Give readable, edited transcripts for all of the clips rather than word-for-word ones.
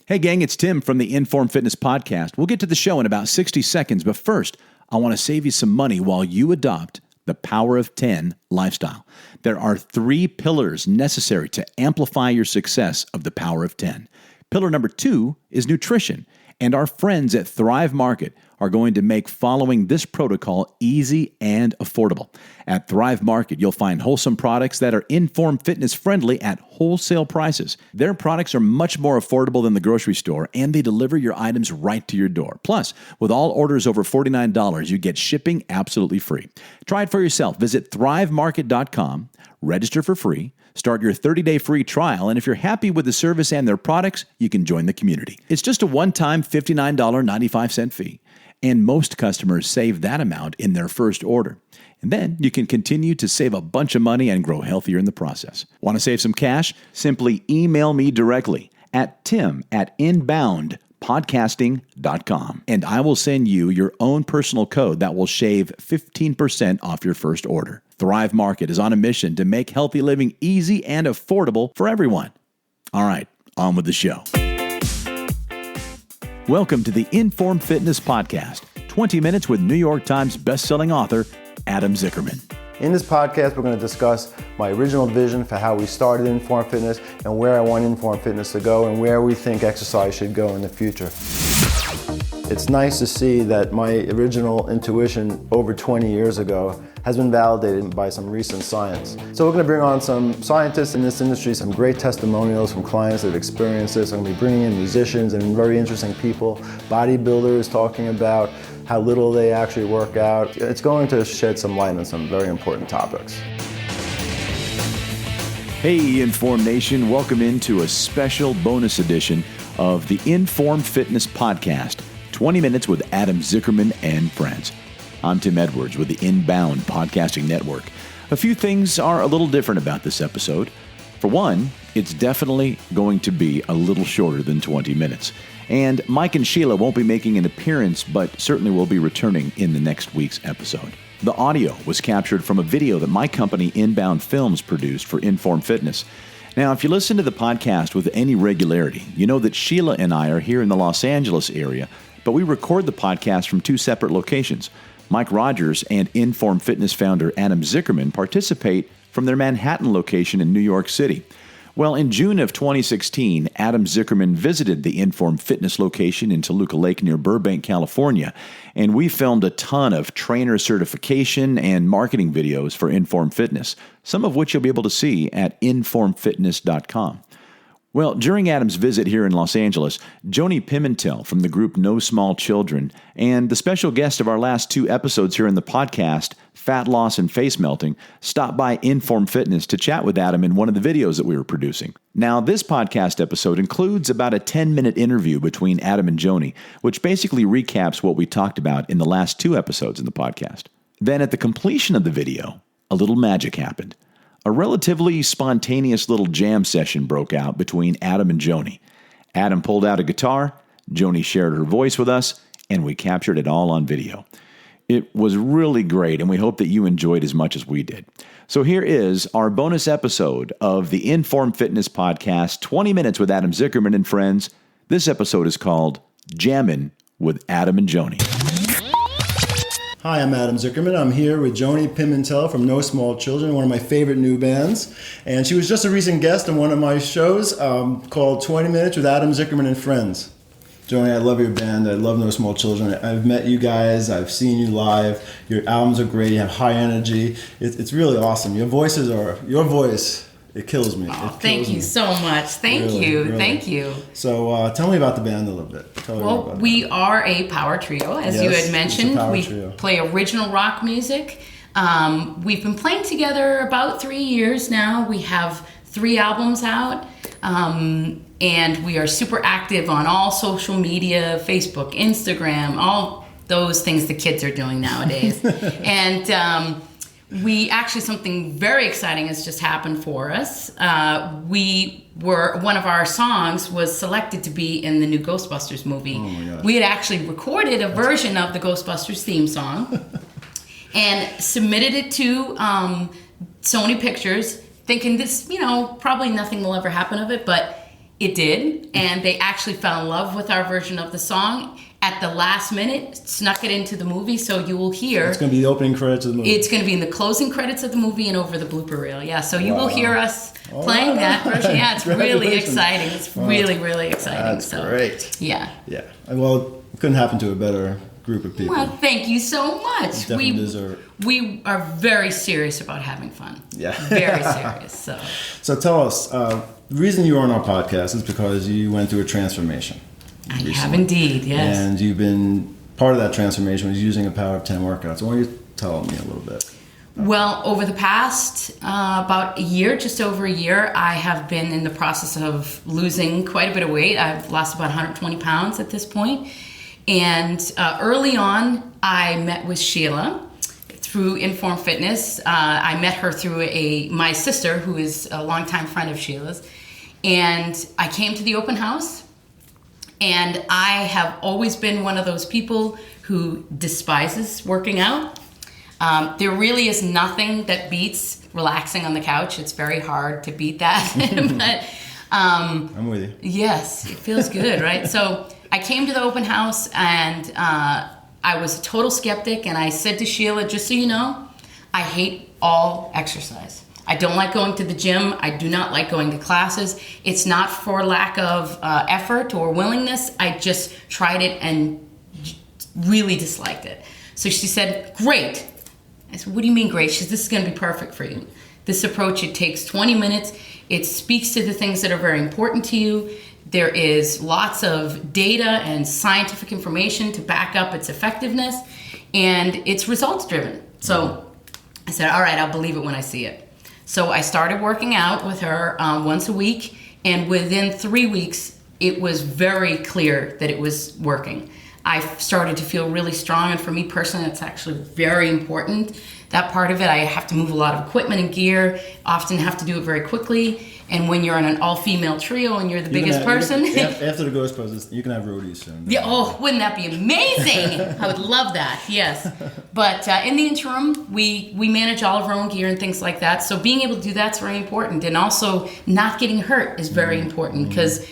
Hey gang, it's Tim from the Informed Fitness Podcast. We'll get to the show in about 60 seconds, but first, I want to save you some money while you adopt the Power of 10 lifestyle. There are 3 pillars necessary to amplify your success of the Power of 10. Pillar number 2 is nutrition, and our friends at Thrive Market are going to make following this protocol easy and affordable. At Thrive Market, you'll find wholesome products that are Informed Fitness friendly at wholesale prices. Their products are much more affordable than the grocery store, and they deliver your items right to your door. Plus, with all orders over $49, you get shipping absolutely free. Try it for yourself. Visit thrivemarket.com, register for free, start your 30-day free trial, and if you're happy with the service and their products, you can join the community. It's just a one-time $59.95 fee, and most customers save that amount in their first order. And then you can continue to save a bunch of money and grow healthier in the process. Want to save some cash? Simply email me directly at tim@inboundpodcasting.com, and I will send you your own personal code that will shave 15% off your first order. Thrive Market is on a mission to make healthy living easy and affordable for everyone. All right, on with the show. Welcome to the Informed Fitness Podcast, 20 minutes with New York Times bestselling author Adam Zickerman. In this podcast, we're going to discuss my original vision for how we started Informed Fitness and where I want Informed Fitness to go and where we think exercise should go in the future. It's nice to see that my original intuition over 20 years ago has been validated by some recent science. So we're going to bring on some scientists in this industry, some great testimonials from clients that have experienced this. I'm going to be bringing in musicians and very interesting people, bodybuilders talking about how little they actually work out. It's going to shed some light on some very important topics. Hey, Informed Nation, welcome into a special bonus edition of the Informed Fitness Podcast, 20 minutes with Adam Zickerman and friends. I'm Tim Edwards with the Inbound Podcasting Network. A few things are a little different about this episode. For one, it's definitely going to be a little shorter than 20 minutes. And Mike and Sheila won't be making an appearance, but certainly will be returning in the next week's episode. The audio was captured from a video that my company Inbound Films produced for Informed Fitness. Now, if you listen to the podcast with any regularity, you know that Sheila and I are here in the Los Angeles area, but we record the podcast from 2 separate locations. Mike Rogers and Informed Fitness founder Adam Zickerman participate from their Manhattan location in New York City. Well, in June of 2016, Adam Zickerman visited the Informed Fitness location in Toluca Lake near Burbank, California, and we filmed a ton of trainer certification and marketing videos for Informed Fitness, some of which you'll be able to see at informedfitness.com. Well, during Adam's visit here in Los Angeles, Joanie Pimentel from the group No Small Children and the special guest of our last 2 episodes here in the podcast, Fat Loss and Face Melting, stopped by Informed Fitness to chat with Adam in one of the videos that we were producing. Now, this podcast episode includes about a 10-minute interview between Adam and Joanie, which basically recaps what we talked about in the last 2 episodes in the podcast. Then at the completion of the video, a little magic happened. A relatively spontaneous little jam session broke out between Adam and Joanie. Adam pulled out a guitar, Joanie shared her voice with us, and we captured it all on video. It was really great, and we hope that you enjoyed as much as we did. So here is our bonus episode of the Informed Fitness Podcast, 20 minutes with Adam Zickerman and friends. This episode is called Jammin with Adam and Joanie. Hi, I'm Adam Zickerman. I'm here with Joanie Pimentel from No Small Children, one of my favorite new bands. And she was just a recent guest on one of my shows called 20 Minutes with Adam Zickerman and Friends. Joanie, I love your band. I love No Small Children. I've met you guys. I've seen you live. Your albums are great. You have high energy. It's really awesome. Your voice, it kills me. Thank you so much. Thank you. So tell me about the band a little bit. Well, we are a power trio, as you had mentioned. We play original rock music. We've been playing together about 3 years now. We have 3 albums out. And we are super active on all social media, Facebook, Instagram, all those things the kids are doing nowadays. And something very exciting has just happened for us. One of our songs was selected to be in the new Ghostbusters movie. Oh my God. We had actually recorded a version of the Ghostbusters theme song and submitted it to Sony Pictures, thinking this, probably nothing will ever happen of it, but It did, and they actually fell in love with our version of the song. At the last minute, snuck it into the movie, so you will hear... It's going to be the opening credits of the movie. It's going to be in the closing credits of the movie and over the blooper reel. Yeah, so you will hear us playing that version. Yeah, it's really exciting. It's really, really exciting. That's great. Yeah. Yeah. Well, it couldn't happen to a better group of people. Well, thank you so much. We are very serious about having fun. Yeah. Very serious. So tell us, the reason you are on our podcast is because you went through a transformation. I have indeed, yes. And you've been, part of that transformation was using a Power of 10 workouts. Why don't you tell me a little bit? Well, over the past about a year, just over a year, I have been in the process of losing quite a bit of weight. I've lost about 120 pounds at this point. And early on, I met with Sheila through Inform Fitness. I met her through my sister, who is a longtime friend of Sheila's. And I came to the open house. And I have always been one of those people who despises working out. There really is nothing that beats relaxing on the couch. It's very hard to beat that. But I'm with you. Yes, it feels good, right? So I came to the open house, and I was a total skeptic. And I said to Sheila, just so you know, I hate all exercise. I don't like going to the gym. I do not like going to classes. It's not for lack of effort or willingness. I just tried it and really disliked it. So she said, great. I said, what do you mean great? She said, this is going to be perfect for you. This approach, it takes 20 minutes. It speaks to the things that are very important to you. There is lots of data and scientific information to back up its effectiveness, and it's results driven. So I said, all right, I'll believe it when I see it. So I started working out with her once a week, and within 3 weeks, it was very clear that it was working. I started to feel really strong, and for me personally, it's actually very important. That part of it, I have to move a lot of equipment and gear, often have to do it very quickly, and when you're in an all-female trio and you're the biggest person... After the ghost poses, you can have roadies soon. Yeah, oh, wouldn't that be amazing? I would love that, yes. But in the interim, we manage all of our own gear and things like that, so being able to do that's very important, and also not getting hurt is very important, because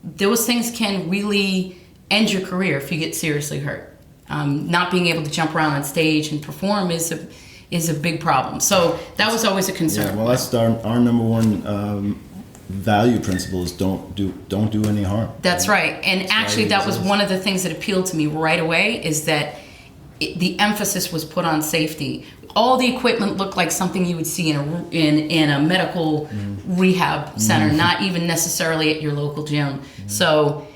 those things can really end your career if you get seriously hurt. Not being able to jump around on stage and perform is a big problem. So that was always a concern. Yeah, well, that's our number one value principle is don't do any harm. That's right. And actually, that was one of the things that appealed to me right away, is that the emphasis was put on safety. All the equipment looked like something you would see in a medical rehab center, not even necessarily at your local gym. So,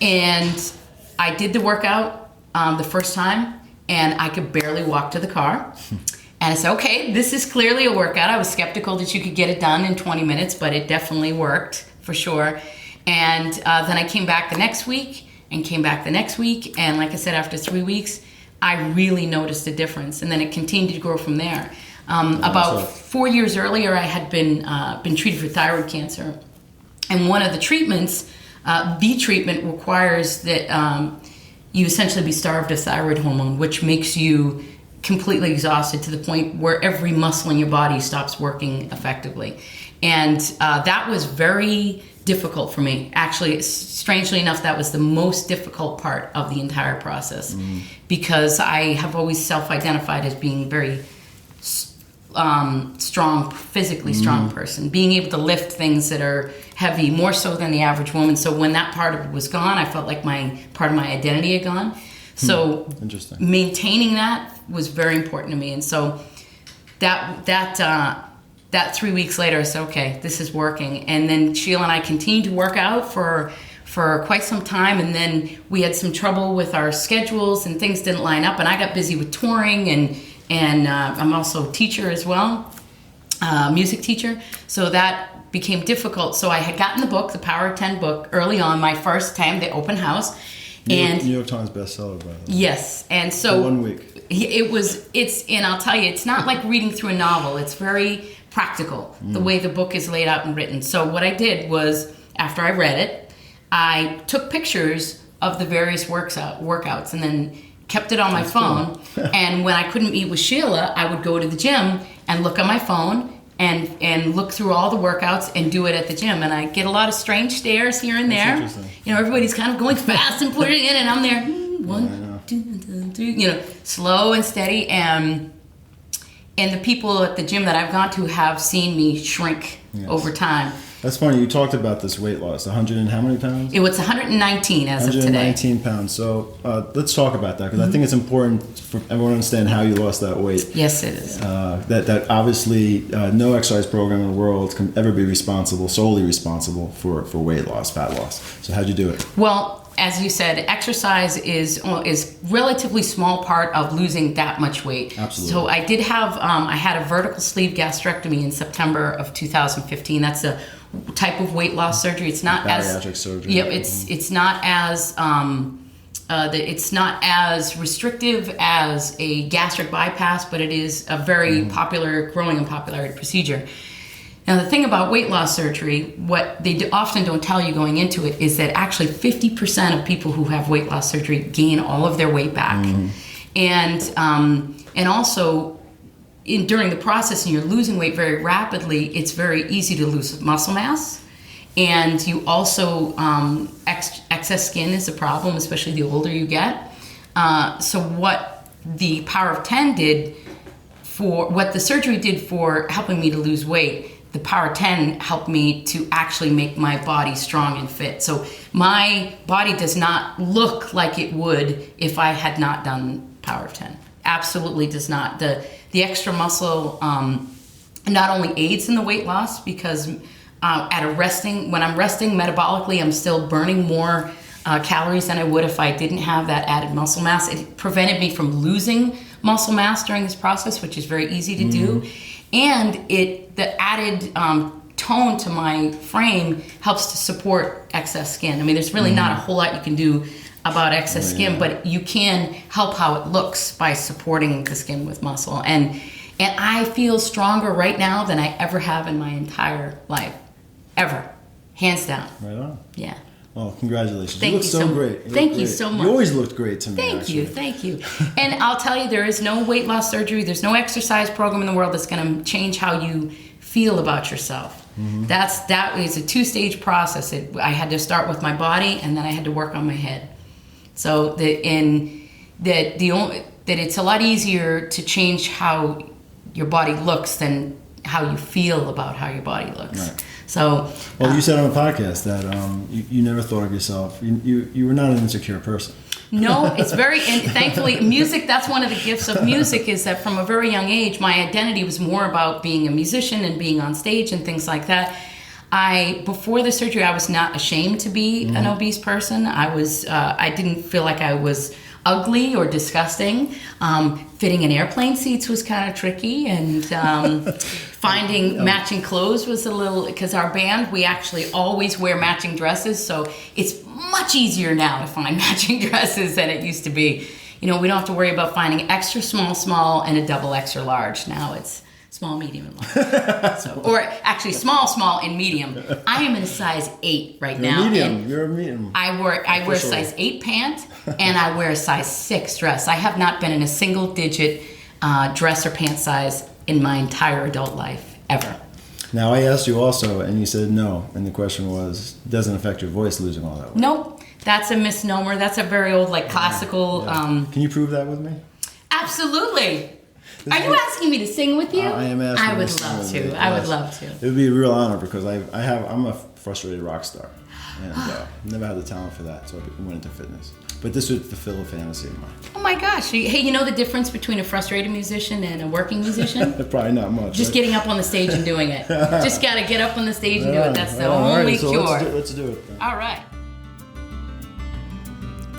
and I did the workout the first time, and I could barely walk to the car. And I said, okay, this is clearly a workout. I was skeptical that you could get it done in 20 minutes, but it definitely worked for sure. And then I came back the next week and came back the next week. And like I said, after 3 weeks, I really noticed a difference. And then it continued to grow from there. About 4 years earlier, I had been treated for thyroid cancer. And one of the treatments, the treatment requires that you essentially be starved of thyroid hormone, which makes you completely exhausted to the point where every muscle in your body stops working effectively. And that was very difficult for me. Actually, strangely enough, that was the most difficult part of the entire process, because I have always self-identified as being very strong, physically strong person, being able to lift things that are heavy, more so than the average woman. So when that part of it was gone, I felt like part of my identity had gone. So maintaining that was very important to me. And so that 3 weeks later, I said, okay, this is working. And then Sheila and I continued to work out for quite some time, and then we had some trouble with our schedules and things didn't line up, and I got busy with touring, and I'm also a teacher as well, music teacher, so that became difficult. So I had gotten the book, the Power of 10 book, early on, my first time, the open house. New York Times bestseller, by the way. Yes, and so... For 1 week. And I'll tell you, it's not like reading through a novel. It's very practical, the way the book is laid out and written. So what I did was, after I read it, I took pictures of the various workouts and then kept it on my phone. And when I couldn't meet with Sheila, I would go to the gym and look on my phone and look through all the workouts and do it at the gym. And I get a lot of strange stares here and there. That's interesting. You know, everybody's kind of going fast and putting it in, and I'm there, one, two, you know, slow and steady. And the people at the gym that I've gone to have seen me shrink over time. That's funny. You talked about this weight loss. 100 and how many pounds? It was 119 as of today. 119 pounds. So let's talk about that, because I think it's important for everyone to understand how you lost that weight. Yes, it is. That obviously no exercise program in the world can ever be solely responsible for weight loss, fat loss. So how'd you do it? Well, as you said, exercise is relatively small part of losing that much weight. Absolutely. So I did have I had a vertical sleeve gastrectomy in September of 2015. That's a type of weight loss surgery. It's not bariatric surgery. Yep. It's not as it's not as restrictive as a gastric bypass, but it is a very popular, growing in popularity procedure. Now, the thing about weight loss surgery, what they often don't tell you going into it, is that actually 50% of people who have weight loss surgery gain all of their weight back. And also, during the process, and you're losing weight very rapidly, it's very easy to lose muscle mass. And you also, excess skin is a problem, especially the older you get. So what the Power of 10 did what the surgery did for helping me to lose weight, the Power 10 helped me to actually make my body strong and fit. So my body does not look like it would if I had not done Power of 10. Absolutely does not. The extra muscle not only aids in the weight loss, because when I'm resting metabolically, I'm still burning more calories than I would if I didn't have that added muscle mass. It prevented me from losing muscle mass during this process, which is very easy to do. And the added tone to my frame helps to support excess skin. I mean, there's really not a whole lot you can do about excess skin, but you can help how it looks by supporting the skin with muscle. And I feel stronger right now than I ever have in my entire life. Ever. Hands down. Right on. Yeah. Well, congratulations. Thank you look you so great. Thank you so much. You always looked great to me. Thank you. And I'll tell you, there is no weight loss surgery, there's no exercise program in the world that's going to change how you feel about yourself. That is a two-stage process. I had to start with my body, and then I had to work on my head. So that it's a lot easier to change how your body looks than how you feel about how your body looks. Right. So, you said on the podcast that you never thought of yourself. You were not an insecure person. No, it's very, and thankfully, music, that's one of the gifts of music, is that from a very young age, my identity was more about being a musician and being on stage and things like that. Before the surgery, I was not ashamed to be an obese person. I didn't feel like I was ugly or disgusting. Fitting in airplane seats was kind of tricky, and finding matching clothes was a little, because our band, we actually always wear matching dresses, so it's much easier now to find matching dresses than it used to be. You know, we don't have to worry about finding extra small, and a double extra large. Now it's small, medium, and large. Or actually small, and medium. I am in a size 8 right now. You're a medium. I wear a size 8 pant, and I wear a size 6 dress. I have not been in a single digit dress or pant size in my entire adult life, ever. Now, I asked you also, and you said no. And the question was, doesn't affect your voice losing all that weight? Nope. That's a misnomer. That's a very old, classical... Yeah. Can you prove that with me? Absolutely. Are you asking me to sing with you? I am asking. I would love to. I would love to. It would be a real honor, because I'm a frustrated rock star, and never had the talent for that, so I went into fitness. But this would fulfill a fantasy of mine. Oh my gosh! Hey, you know the difference between a frustrated musician and a working musician? Probably not much. Just getting up on the stage and doing it. Just gotta get up on the stage and do it. That's the only cure. Let's do it. All right.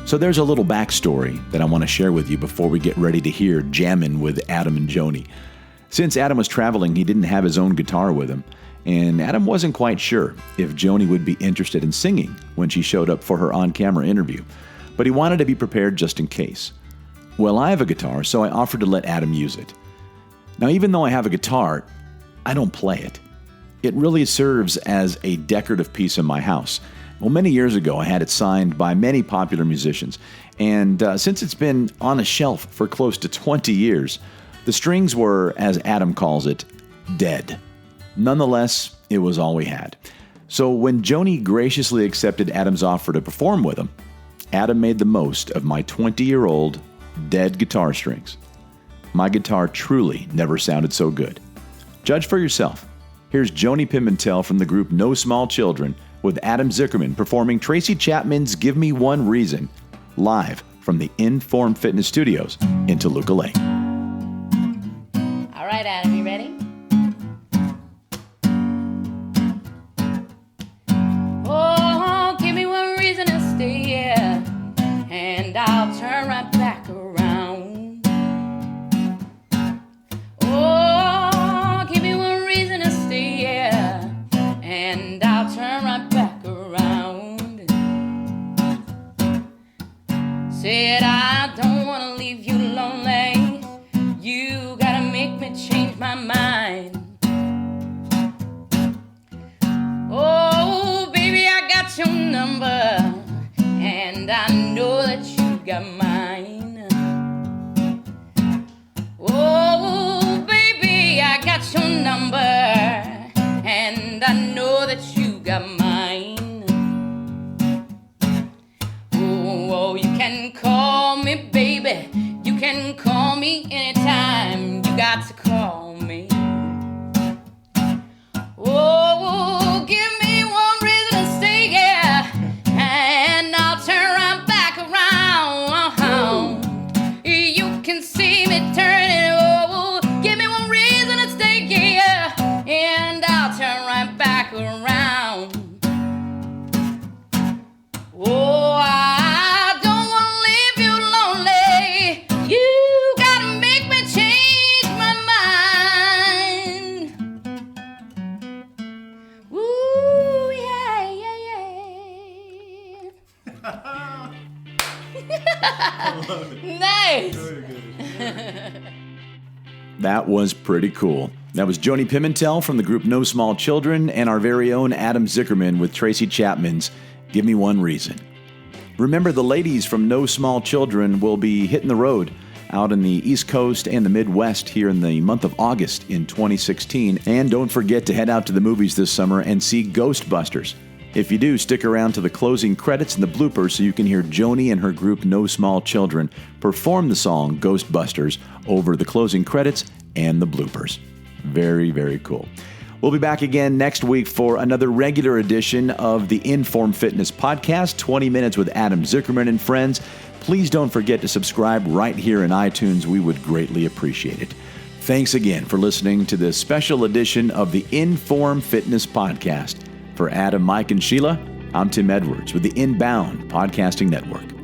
So there's a little backstory that I want to share with you before we get ready to hear Jammin with Adam and Joanie. Since Adam was traveling, he didn't have his own guitar with him, and Adam wasn't quite sure if Joanie would be interested in singing when she showed up for her on-camera interview, but he wanted to be prepared just in case. Well, I have a guitar, so I offered to let Adam use it. Now, even though I have a guitar, I don't play it. It really serves as a decorative piece in my house. Well, many years ago, I had it signed by many popular musicians, and since it's been on a shelf for close to 20 years, the strings were, as Adam calls it, dead. Nonetheless, it was all we had. So when Joanie graciously accepted Adam's offer to perform with him, Adam made the most of my 20-year-old dead guitar strings. My guitar truly never sounded so good. Judge for yourself. Here's Joanie Pimentel from the group No Small Children with Adam Zickerman performing Tracy Chapman's Give Me One Reason, live from the Inform Fitness Studios in Toluca Lake. All right, Adam, you ready? Oh, give me one reason to stay here, and I'll turn right back around. Oh, give me one reason to stay here, and I'll turn right back around. Said I don't want to leave you lonely. You gotta make me change my mind. Oh, baby, I got your number, and I know that you got mine. Oh, baby, I got your number, and I know that you got mine. Oh, you can call me, baby. You can call me anytime. You got to call me. Oh, give me one reason to stay here, and I'll turn right back around. You can see me turning. Oh, give me one reason to stay here, and I'll turn right back around. Oh, I don't want to leave you lonely. You gotta make me change my mind. Ooh, yeah, yeah. Nice. That was pretty cool. That was Joanie Pimentel from the group No Small Children and our very own Adam Zickerman with Tracy Chapman's Give Me One Reason. Remember, the ladies from No Small Children will be hitting the road out in the East Coast and the Midwest here in the month of August in 2016. And don't forget to head out to the movies this summer and see Ghostbusters. If you do, stick around to the closing credits and the bloopers so you can hear Joanie and her group No Small Children perform the song Ghostbusters over the closing credits and the bloopers. Very, very cool. We'll be back again next week for another regular edition of the Inform Fitness Podcast, 20 Minutes with Adam Zickerman and friends. Please don't forget to subscribe right here in iTunes. We would greatly appreciate it. Thanks again for listening to this special edition of the Inform Fitness Podcast. For Adam, Mike, and Sheila, I'm Tim Edwards with the Inbound Podcasting Network.